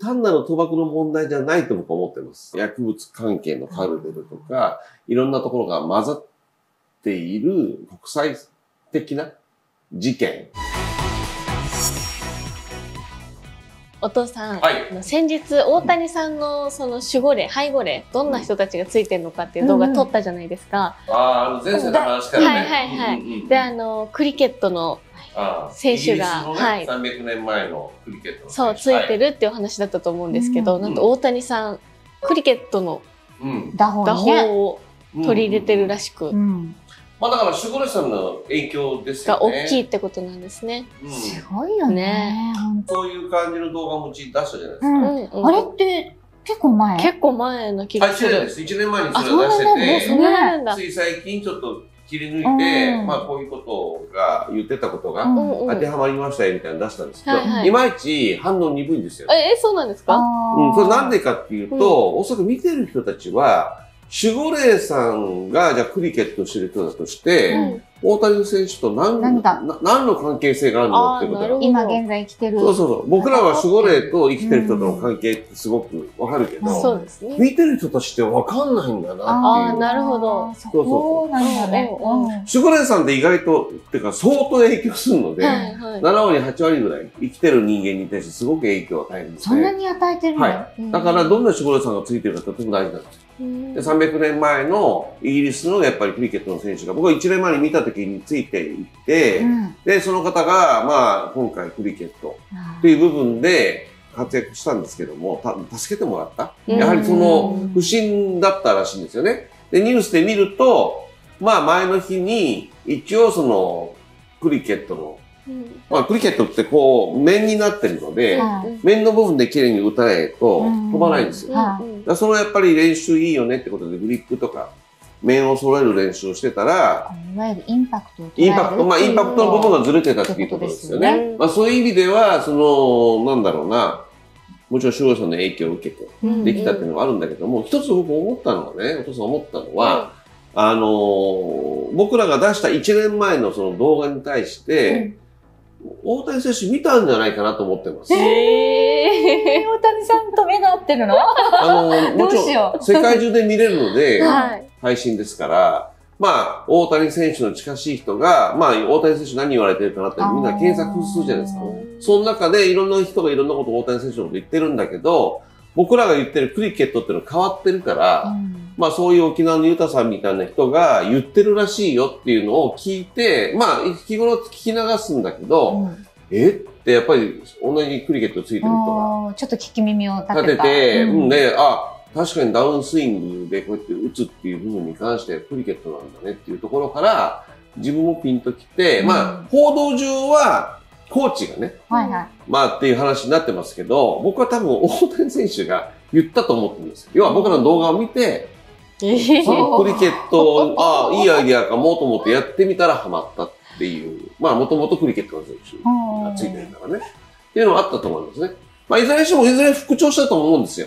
単なる賭博の問題じゃないと僕は思ってます。薬物関係のカルテルとか、いろんなところが混ざっている国際的な事件。お父さん、はい、先日大谷さんのその守護霊、背後霊、どんな人たちがついてるのかっていう動画撮ったじゃないですか。前世の話からね。はいはいはい。で、クリケットの選手が、はい、300年前のクリケットのそう、ついてるっていう話だったと思うんですけど、なんと大谷さん、クリケットの打法を取り入れてるらしく。まあだから守護霊さんの影響ですよね。が大きいってことなんですね。すごいよね。そういう感じの動画もうち出したじゃないですか。あれって結構前？結構前な気がする。1年です。1年前にそれを出してて、つい最近ちょっと切り抜いて、まあこういうことが言ってたことが当てはまりましたよみたいなの出したんですけど、いまいち反応鈍いんですよ。そうなんですか？それなんでかっていうと、おそらく見てる人たちは、守護霊さんが、じゃあクリケットをしてる人だとして、大谷選手と何の関係性があるのってことだ。今現在生きてる。そうそうそう。僕らは守護霊と生きてる人との関係ってすごくわかるけど、そうですね。見てる人としてわかんないんだなっていう。なるほど。そうそう。なんだね。守護霊さんって意外と、ってか相当影響するので、7割、8割ぐらい生きてる人間に対してすごく影響を与えるので。そんなに与えてるの？はい。だからどんな守護霊さんがついてるかとても大事なんですよ。で300年前のイギリスのやっぱりクリケットの選手が僕は1年前に見た時についていって、でその方がまあ今回クリケットっていう部分で活躍したんですけども、助けてもらった。やはりその不審だったらしいんですよね。でニュースで見ると、まあ前の日に一応そのクリケットのまあクリケットってこう面になってるので、面の部分で綺麗に打たないと飛ばないんですよ。そのやっぱり練習いいよねってことでグリップとか面を揃える練習をしてたら、いわゆるインパクトまあインパクトの部分がずれてたっていうことですよね。まあそういう意味では、その、なんだろうな、もちろん守護霊さんの影響を受けてできたっていうのがあるんだけども、一つ僕思ったのはね、お父さん思ったのは、僕らが出した1年前のその動画に対して、大谷選手見たんじゃないかなと思ってます。大谷さんと目が合ってるの？もちろん世界中で見れるので、配信ですから、まあ、大谷選手の近しい人が、まあ、大谷選手何言われてるかなってみんな検索するじゃないですか。その中でいろんな人がいろんなことを大谷選手のこと言ってるんだけど、僕らが言ってるクリケットっていうのは変わってるから、まあそういう沖縄のユタさんみたいな人が言ってるらしいよっていうのを聞いて、まあ日頃聞き流すんだけど、ってやっぱり同じクリケットついてる人が。ちょっと聞き耳を立てて、確かにダウンスイングでこうやって打つっていう部分に関してクリケットなんだねっていうところから、自分もピンときて、まあ報道上はコーチがね、まあっていう話になってますけど、僕は多分大谷選手が言ったと思ってるんですよ。要は僕らの動画を見て、そのクリケットを、いいアイディアかもと思ってやってみたらハマったっていう、まあもともとクリケットの選手がついてるからね。っていうのがあったと思いますね。まあいずれにしてもいずれ復調したと思うんですよ。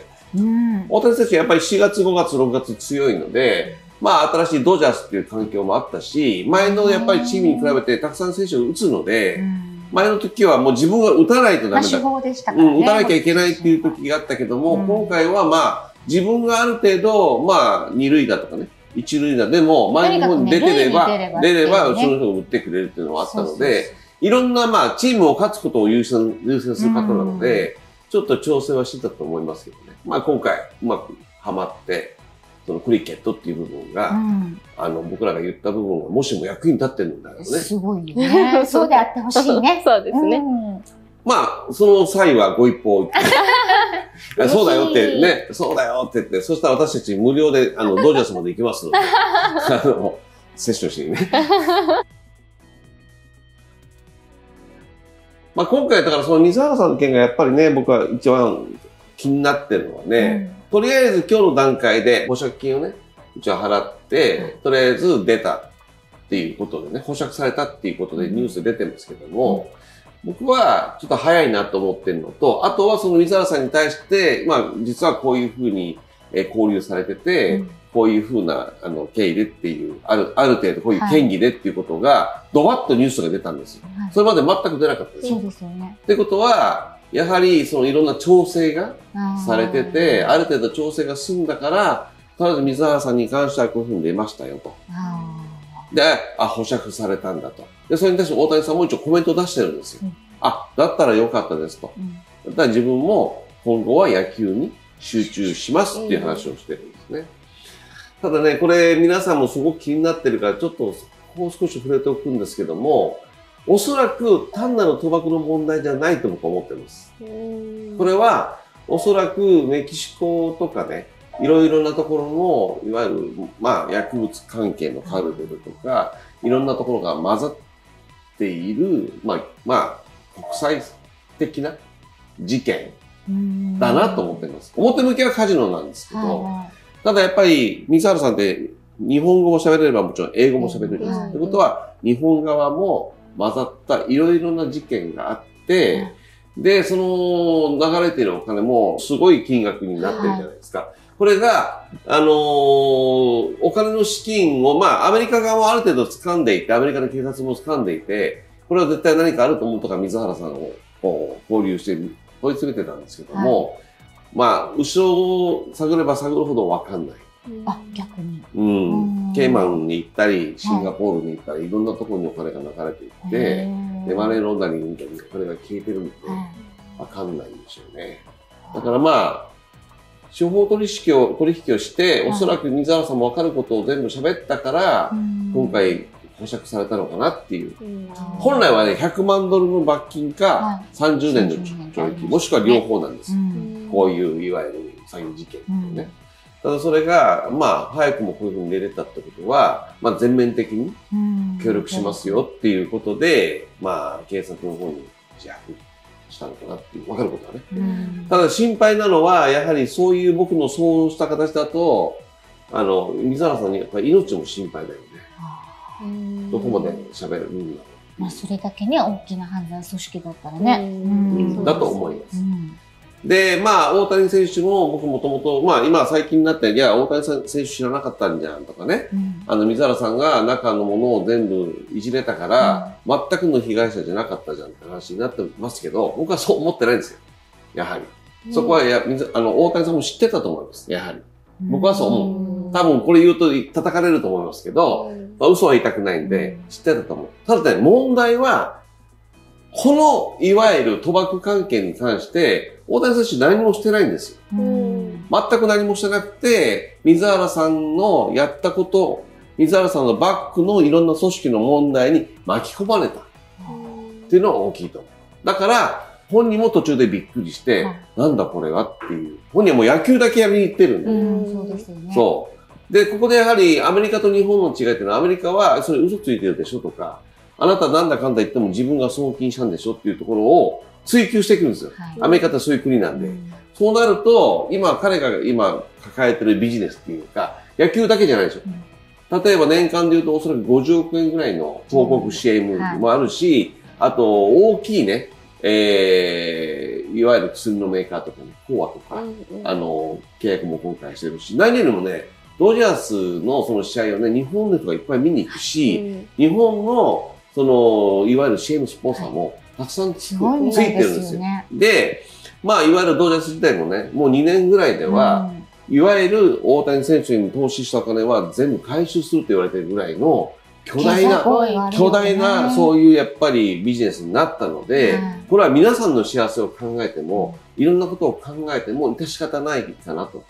大谷選手はやっぱり4月、5月、6月強いので、まあ新しいドジャースっていう環境もあったし、前のやっぱりチームに比べてたくさん選手を打つので、前の時はもう自分が打たないとダメだ。打たなきゃいけないっていう時があったけども、今回はまあ自分がある程度、まあ二塁打とかね、一塁打でも前の方に出れば、その人が打ってくれるっていうのがあったので、いろんなまあチームを勝つことを優先する方なので、ちょっと調整はしてたと思いますけどね。まあ今回うまくハマって、そのクリケットっていう部分が、僕らが言った部分がもしも役に立ってるんだろうね。すごいよね。そうであってほしいね。そうですね。まあ、その際はご一報そうだよってね、そうだよって言って、そしたら私たち無料で、ドジャースまで行きますので、セッションしにね。まあ今回だからその水原さんの件がやっぱりね、僕は一番気になってるのはね、とりあえず今日の段階で保釈金をね、うちは払って、とりあえず出たっていうことでね、保釈されたっていうことでニュースで出てますけども、僕はちょっと早いなと思ってるのと、あとはその水原さんに対して、まあ実はこういうふうに交流されてて、こういうふうな経緯でっていう、ある程度こういう権利でっていうことが、ドバッとニュースが出たんですよ。それまで全く出なかったです。そうですよね。ってことは、やはりそのいろんな調整がされてて、ある程度調整が済んだから、とりあえず水原さんに関してはこういうふうに出ましたよと。で、保釈されたんだと。で、それに対して大谷さんも一応コメントを出してるんですよ。だったらよかったですと。だったら自分も今後は野球に集中しますっていう話をしてるんですね。ただね、これ皆さんもすごく気になってるから、ちょっともう少し触れておくんですけども、おそらく単なる賭博の問題じゃないと僕は思ってます。これはおそらくメキシコとかね、いろいろなところの、いわゆる、薬物関係のカルテルとか、いろんなところが混ざっている、国際的な事件だなと思っています。表向きはカジノなんですけど、ただやっぱり、水原さんって日本語も喋れればもちろん英語も喋れるんです。ってことは、日本側も混ざったいろいろな事件があって、で、その流れているお金もすごい金額になってるじゃないですか。これが、お金の資金を、アメリカ側もある程度掴んでいて、アメリカの警察も掴んでいて、これは絶対何かあると思うとか水原さんを交流して問い詰めてたんですけども、後ろを探れば探るほどわかんない。逆に。ケイマンに行ったり、シンガポールに行ったり、いろんなところにお金が流れていって、で、マネーロンダリングみたいにお金が消えてるんで、わかんないんでしょうね。だから司法取引をして、おそらく水原さんもわかることを全部喋ったから、今回保釈されたのかなっていう。本来はね、$100万の罰金か、30年の懲役、もしくは両方なんです。こういう、いわゆる詐欺事件ってね。ただそれが、早くもこういうふうに出れたってことは、全面的に協力しますよっていうことで、警察の方に自白したのかなっていう、わかることはね。ただ心配なのは、やはりそういう僕のそうした形だと、水原さんにやっぱり命も心配だよね。どこまで喋るんだろう。それだけね、大きな犯罪組織だったらね。だと思います。で、大谷選手も僕もともと、今最近になって、いや、大谷選手知らなかったんじゃんとかね。水原さんが中のものを全部いじれたから、全くの被害者じゃなかったじゃんって話になってますけど、僕はそう思ってないんですよ。やはり。そこは大谷さんも知ってたと思います。やはり。僕はそう思う。多分これ言うと叩かれると思いますけど、嘘は言いたくないんで、知ってたと思う。ただね、問題は、この、いわゆる賭博関係に関して、大谷選手何もしてないんですよ。全く何もしてなくて、水原さんのやったこと、水原さんのバックのいろんな組織の問題に巻き込まれた。っていうのは大きいと思う。だから、本人も途中でびっくりして、なんだこれはっていう。本人はもう野球だけやりに行ってるんで。そうですよね。そう。で、ここでやはりアメリカと日本の違いっていうのは、アメリカはそれ嘘ついてるでしょとか、あなたなんだかんだ言っても自分が送金したんでしょっていうところを追求していくんですよ。アメリカってそういう国なんで。そうなると、彼が今抱えてるビジネスっていうか、野球だけじゃないでしょ。例えば年間で言うとおそらく50億円ぐらいの広告 CM もあるし、あと大きいね、いわゆる薬のメーカーとかね、コアとか、契約も今回してるし、何よりもね、ドジャースのその試合をね、日本の人がいっぱい見に行くし、日本のいわゆる CM スポンサーもたくさんついてるんですよ。で、いわゆるドジャース自体もね、もう2年ぐらいでは、いわゆる大谷選手に投資したお金は全部回収すると言われているぐらいの巨大な、そういうやっぱりビジネスになったので、これは皆さんの幸せを考えても、いろんなことを考えても致し方ないかなと。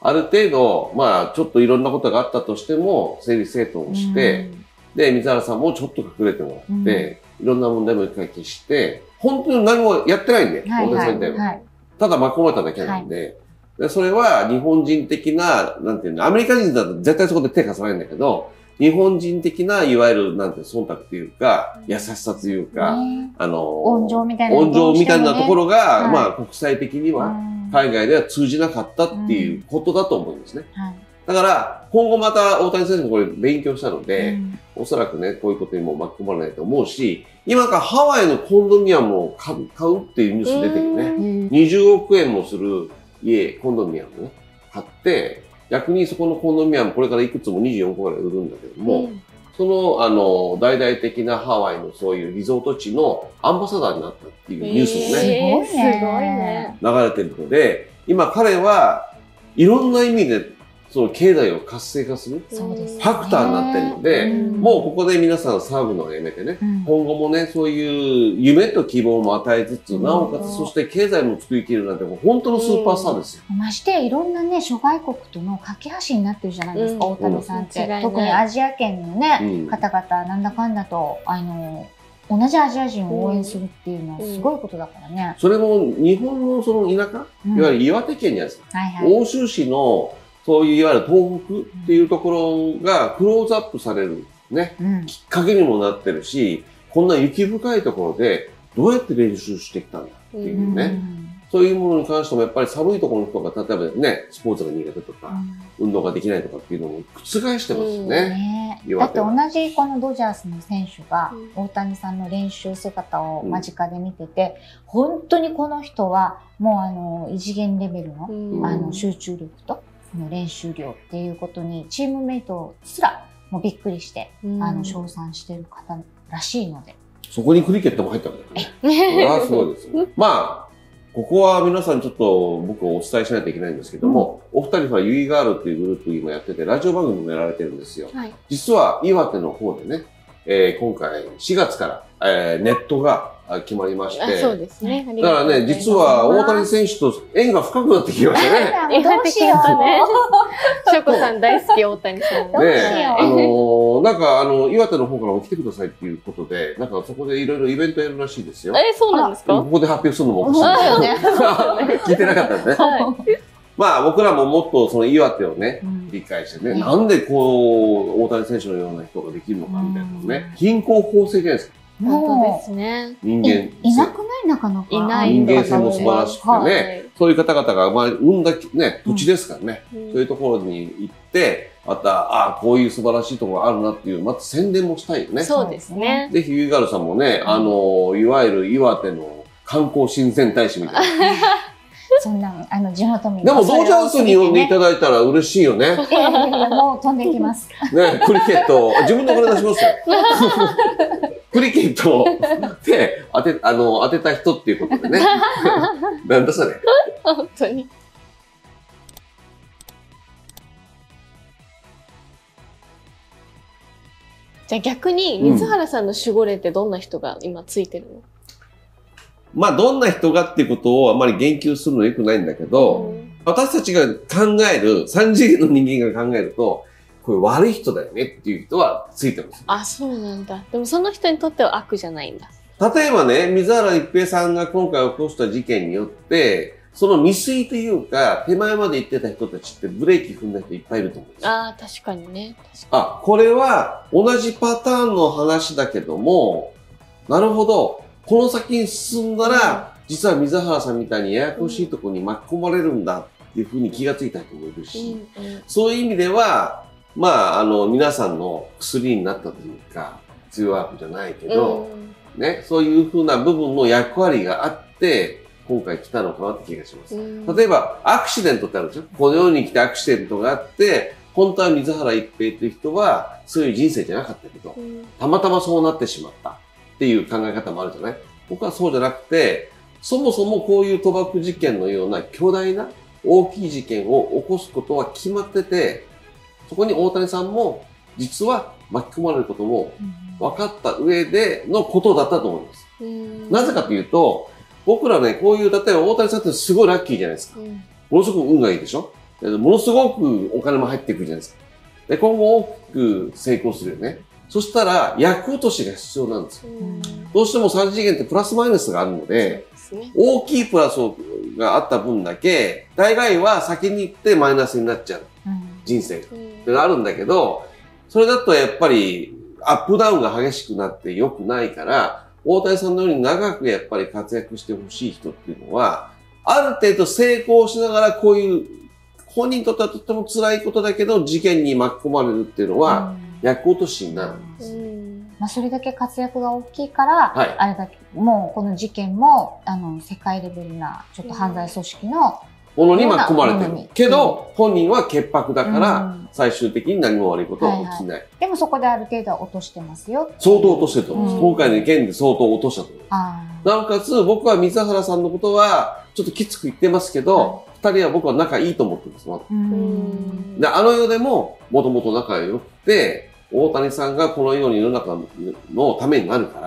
ある程度、ちょっといろんなことがあったとしても、整理整頓をして、で、水原さんもちょっと隠れてもらって、いろんな問題も一回消して、本当に何もやってないんで、大谷さんみたいな。ただ巻き込まれただけなんで、でそれは日本人的な、なんていうの、アメリカ人だと絶対そこで手貸さないんだけど、日本人的な、いわゆる、なんていう、忖度というか、優しさというか、温情みたいな。温情みたいなところが、国際的には、海外では通じなかったっていうことだと思うんですね。だから、今後また大谷選手もこれ勉強したので、おそらくね、こういうことにも巻き込まれないと思うし、今からハワイのコンドミニアムを買うっていうニュース出てるね。20億円もするコンドミニアムを買って、逆にそこのコンドミニアムこれからいくつも24個ぐらい売るんだけども、大々的なハワイのそういうリゾート地のアンバサダーになったっていうニュースもね、すごいね。流れてるので、今彼はいろんな意味でその経済を活性化するファクターになってるので、もうここで皆さん騒ぐのをやめてね、今後もね、そういう夢と希望も与えつつ、なおかつそして経済も作りきるなんて、もう本当のスーパースターですよ。ましていろんなね、諸外国との架け橋になってるじゃないですか、大谷さんって。特にアジア圏のね、方々、なんだかんだと、同じアジア人を応援するっていうのはすごいことだからね。それも日本のその田舎、いわゆる岩手県にあるんですか、奥州市のそういういわゆる東北っていうところがクローズアップされるね、きっかけにもなってるし、こんな雪深いところでどうやって練習してきたんだっていうね。そういうものに関してもやっぱり寒いところの人が例えばね、スポーツが苦手とか、運動ができないとかっていうのも覆してますよね。だって同じこのドジャースの選手が大谷さんの練習姿を間近で見てて、本当にこの人はもう異次元レベルの集中力と練習量っていうことにチームメイトすらもうびっくりして称賛してる方らしいので。そこにクリケットも入ったわけだからね。それはそうですよ。まあここは皆さんちょっと僕はお伝えしないといけないんですけども、お二人はユイガールっていうグループ今やってて、ラジオ番組もやられてるんですよ。実は岩手の方でね、今回4月から、ネットが決まりまして。そうですね。だからね、実は大谷選手と縁が深くなってきましたね。どうしよう。しょこさん大好き大谷さん。ね、なんか岩手の方からも来てくださいっていうことで、なんかそこでいろいろイベントやるらしいですよ。そうなんですか？ここで発表するのもおかしい聞いてなかったんでね。まあ僕らももっとその岩手をね、理解してね、なんでこう、大谷選手のような人ができるのかみたいなのね、貧困法制じゃないですか。本当ですね。人間。いなくないなかなか。いない。人間性も素晴らしくてね、そういう方々が生んだね、土地ですからね、そういうところに行って、また、こういう素晴らしいところがあるなっていう、また宣伝もしたいよね。そうですね。ぜひ、ユイガールさんもね、いわゆる岩手の観光親善大使みたいな。そんな、地元民でも、ドジャースに呼んでいただいたら嬉しいよね。もう飛んできます。ね、クリケット、自分でお金出しますよ。クリケットで当てた人っていうことでね。なんだそれ。本当に。じゃあ逆に、水原さんの守護霊ってどんな人が今ついてるの？まあ、どんな人がっていうことをあまり言及するのは良くないんだけど、私たちが考える、三次元の人間が考えると、これ悪い人だよねっていう人はついてます。あ、そうなんだ。でもその人にとっては悪じゃないんだ。例えばね、水原一平さんが今回起こした事件によって、その未遂というか、手前まで行ってた人たちってブレーキ踏んだ人いっぱいいると思うんですよ。ああ、確かにね。これは同じパターンの話だけども、なるほど。この先に進んだら、実は水原さんみたいにややこしいところに巻き込まれるんだっていうふうに気がついた人もいるし、そういう意味では、まあ、皆さんの薬になったというか、強いわけじゃないけど、ね、そういうふうな部分の役割があって、今回来たのかなって気がします。例えば、アクシデントってあるでしょ？この世に来てアクシデントがあって、本当は水原一平という人は、そういう人生じゃなかったけど、たまたまそうなってしまった。っていう考え方もあるじゃない？僕はそうじゃなくて、そもそもこういう賭博事件のような巨大な大きい事件を起こすことは決まってて、そこに大谷さんも実は巻き込まれることも分かった上でのことだったと思います。なぜかというと、僕らね、こういう、例えば大谷さんってすごいラッキーじゃないですか。ものすごく運がいいでしょ？ものすごくお金も入ってくるじゃないですか。で、今後大きく成功するよね。そしたら、役落としが必要なんですよ。どうしても3次元ってプラスマイナスがあるので、大きいプラスがあった分だけ、大概は先に行ってマイナスになっちゃう。人生が。ってあるんだけど、それだとやっぱりアップダウンが激しくなって良くないから、大谷さんのように長くやっぱり活躍してほしい人っていうのは、ある程度成功しながらこういう、本人にとってはとっても辛いことだけど、事件に巻き込まれるっていうのは、役落としになるんです。まあそれだけ活躍が大きいから、あれだけ、もうこの事件も、世界レベルな、ちょっと犯罪組織の、ものに巻き込まれてる。けど、本人は潔白だから、最終的に何も悪いことは起きない。でもそこである程度は落としてますよ。相当落としてると思います。今回の件で相当落としたと思います。なおかつ、僕は水原さんのことは、ちょっときつく言ってますけど、二人は僕は仲いいと思ってます。で、あの世でも、もともと仲良くて、大谷さんがこの世の中のためになるか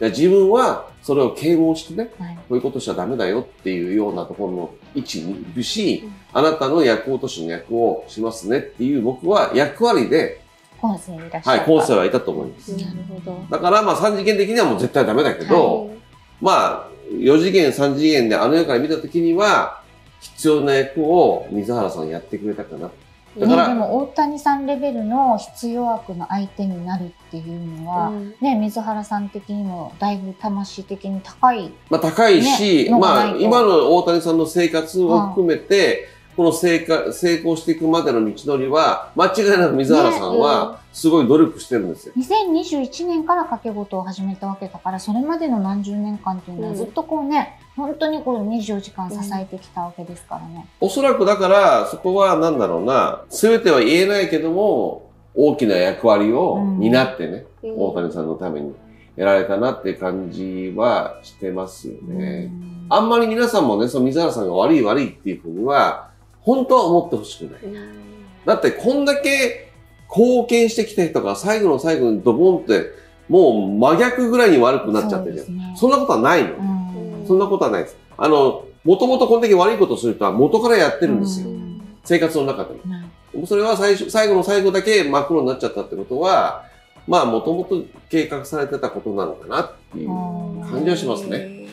ら、自分はそれを啓蒙してね、こういうことしちゃダメだよっていうようなところの位置にいるし、あなたの役落としの役をしますねっていう僕は役割で、後世いらっしゃる。はい、後世はいたと思います。なるほど。だからまあ3次元的にはもう絶対ダメだけど、まあ4次元3次元であの世から見たときには、必要な役を水原さんやってくれたかな。だから、でも大谷さんレベルの必要悪の相手になるっていうのは、ね、水原さん的にもだいぶ魂的に高い。まあ高いし、まあ今の大谷さんの生活を含めて、この成功していくまでの道のりは、間違いなく水原さんはすごい努力してるんですよ。2021年から掛け事を始めたわけだから、それまでの何十年間っていうのはずっとこうね、本当にこう24時間支えてきたわけですからね。おそらくだから、そこはなんだろうな、すべては言えないけども、大きな役割を担ってね、大谷さんのためにやられたなっていう感じはしてますよね。あんまり皆さんもね、その水原さんが悪いっていうふうには、本当は思ってほしくない。だってこんだけ貢献してきた人が最後の最後にドボンって、もう真逆ぐらいに悪くなっちゃってるじゃん。そんなことはないの。そんなことはないです。もともとこんだけ悪いことをする人は元からやってるんですよ。生活の中でも。それは最後の最後だけ真っ黒になっちゃったってことは、まあもともと計画されてたことなのかなっていう感じはしますね。